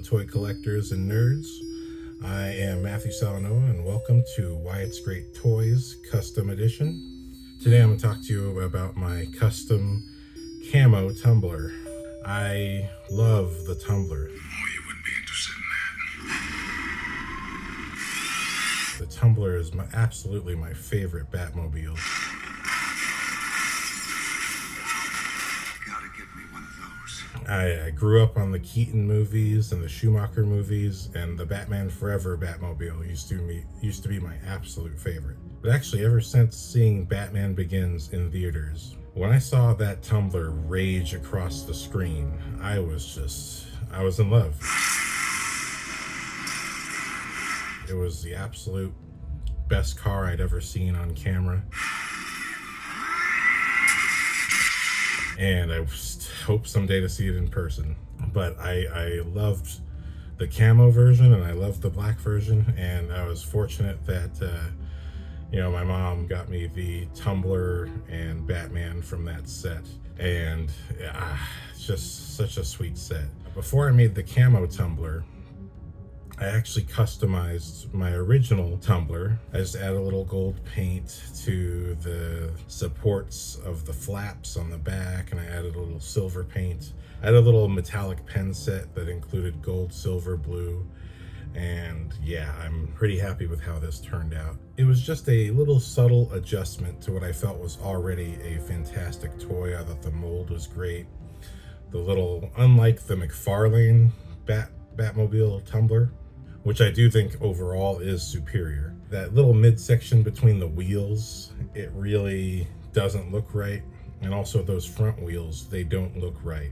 toy collectors and nerds. I am Matthew Salanoa, and welcome to Why It's Great Toys Custom Edition. Today I'm going to talk to you about my custom Camo Tumbler. I love the tumbler. Oh, you wouldn't be interested in that. The tumbler is absolutely my favorite Batmobile. I grew up on the Keaton movies and the Schumacher movies, and the Batman Forever Batmobile used to be my absolute favorite. But actually, ever since seeing Batman Begins in theaters, when I saw that tumbler rage across the screen, I was in love. It was the absolute best car I'd ever seen on camera. And I hope someday to see it in person. But I loved the camo version and I loved the black version, and I was fortunate that my mom got me the tumbler and Batman from that set, and it's just such a sweet set. Before I made the camo tumbler, I actually customized my original tumbler. I just added a little gold paint to the supports of the flaps on the back, and I added a little silver paint. I had a little metallic pen set that included gold, silver, blue, and yeah, I'm pretty happy with how this turned out. It was just a little subtle adjustment to what I felt was already a fantastic toy. I thought the mold was great. Unlike the McFarlane Batmobile tumbler, which I do think overall is superior. That little midsection between the wheels, it really doesn't look right. And also those front wheels, they don't look right.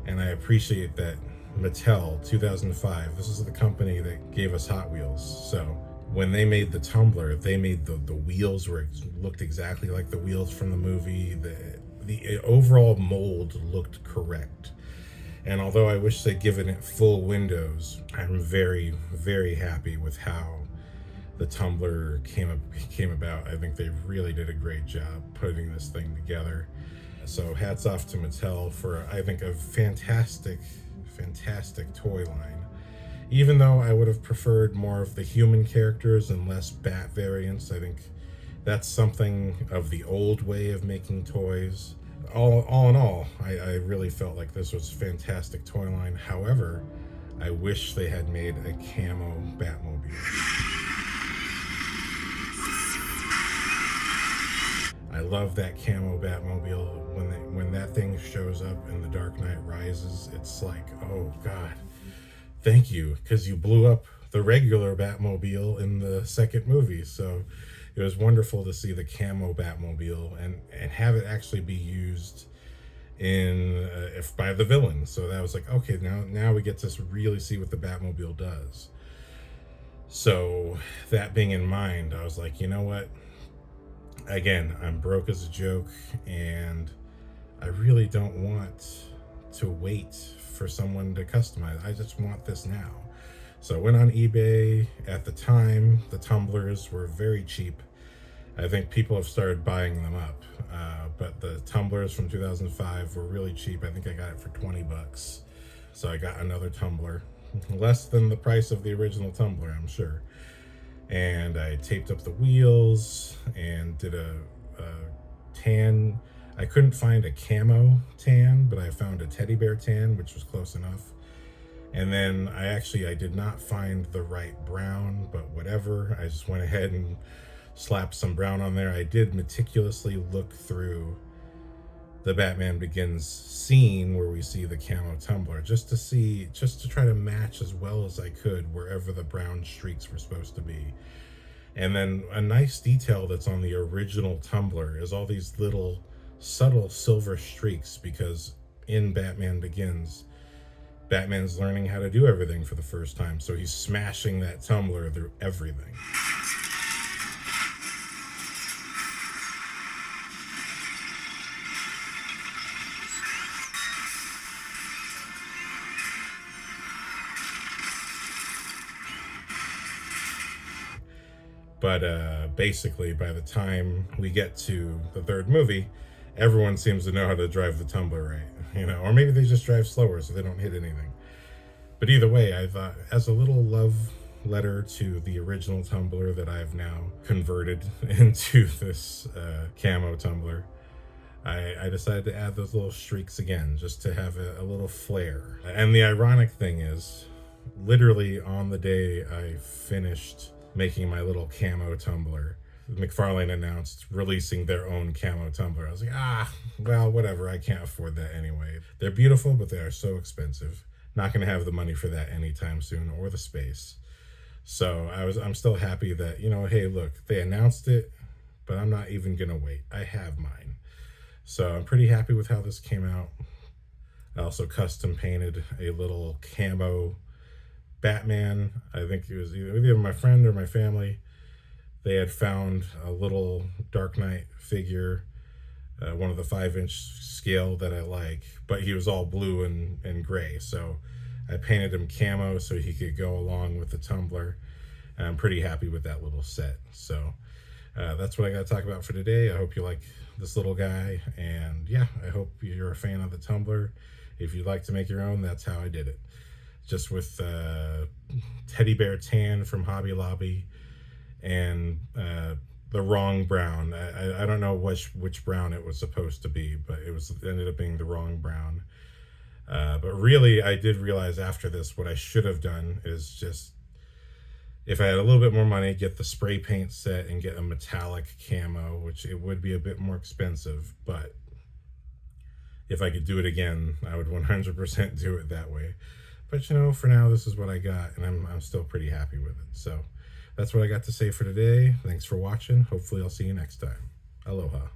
And I appreciate that Mattel 2005, this is the company that gave us Hot Wheels. So when they made the tumbler, they made the wheels where it looked exactly like the wheels from the movie. The overall mold looked correct. And although I wish they'd given it full windows, I'm very, very happy with how the tumbler came about. I think they really did a great job putting this thing together. So hats off to Mattel for, I think, a fantastic toy line. Even though I would have preferred more of the human characters and less bat variants, I think that's something of the old way of making toys. All in all, I really felt like this was a fantastic toy line. However, I wish they had made a camo Batmobile. I love that camo Batmobile. When that thing shows up in The Dark Knight Rises, it's like, oh God, thank you, because you blew up the regular Batmobile in the second movie. So it was wonderful to see the camo Batmobile and have it actually be used by the villain. So that was like, okay, now we get to really see what the Batmobile does. So that being in mind, I was like, you know what? Again, I'm broke as a joke, and I really don't want to wait for someone to customize. I just want this now. So I went on eBay. At the time, the tumblers were very cheap. I think people have started buying them up, but the tumblers from 2005 were really cheap. I think I got it for $20. So I got another tumbler, less than the price of the original tumbler, I'm sure. And I taped up the wheels and did a tan. I couldn't find a camo tan, but I found a teddy bear tan, which was close enough. And then I did not find the right brown, but whatever. I just went ahead and slapped some brown on there. I did meticulously look through the Batman Begins scene where we see the camo tumbler, just to try to match as well as I could wherever the brown streaks were supposed to be. And then a nice detail that's on the original tumbler is all these little subtle silver streaks, because in Batman Begins, Batman's learning how to do everything for the first time, so he's smashing that tumbler through everything. But basically, by the time we get to the third movie, everyone seems to know how to drive the tumbler right, or maybe they just drive slower so they don't hit anything. But either way, I thought, as a little love letter to the original tumbler that I've now converted into this camo tumbler, I decided to add those little streaks again, just to have a little flair. And the ironic thing is, literally on the day I finished making my little camo tumbler, McFarlane announced releasing their own camo tumbler. I was like, well, whatever, I can't afford that anyway. They're beautiful, but they are so expensive. Not gonna have the money for that anytime soon, or the space. So I'm still happy that, hey, look, they announced it, but I'm not even gonna wait. I have mine. So I'm pretty happy with how this came out. I also custom painted a little camo Batman. I think it was either my friend or my family. They had found a little Dark Knight figure, one of the 5-inch scale that I like, but he was all blue and gray. So I painted him camo so he could go along with the tumbler. And I'm pretty happy with that little set. So that's what I got to talk about for today. I hope you like this little guy. And yeah, I hope you're a fan of the tumbler. If you'd like to make your own, that's how I did it. Just with teddy bear tan from Hobby Lobby and the wrong brown. I don't know which brown it was supposed to be, but it ended up being the wrong brown. But really, I did realize after this, what I should have done is just, if I had a little bit more money, get the spray paint set and get a metallic camo, which it would be a bit more expensive, but if I could do it again, I would 100% do it that way. But for now, this is what I got, and I'm still pretty happy with it. So that's what I got to say for today. Thanks for watching. Hopefully I'll see you next time. Aloha.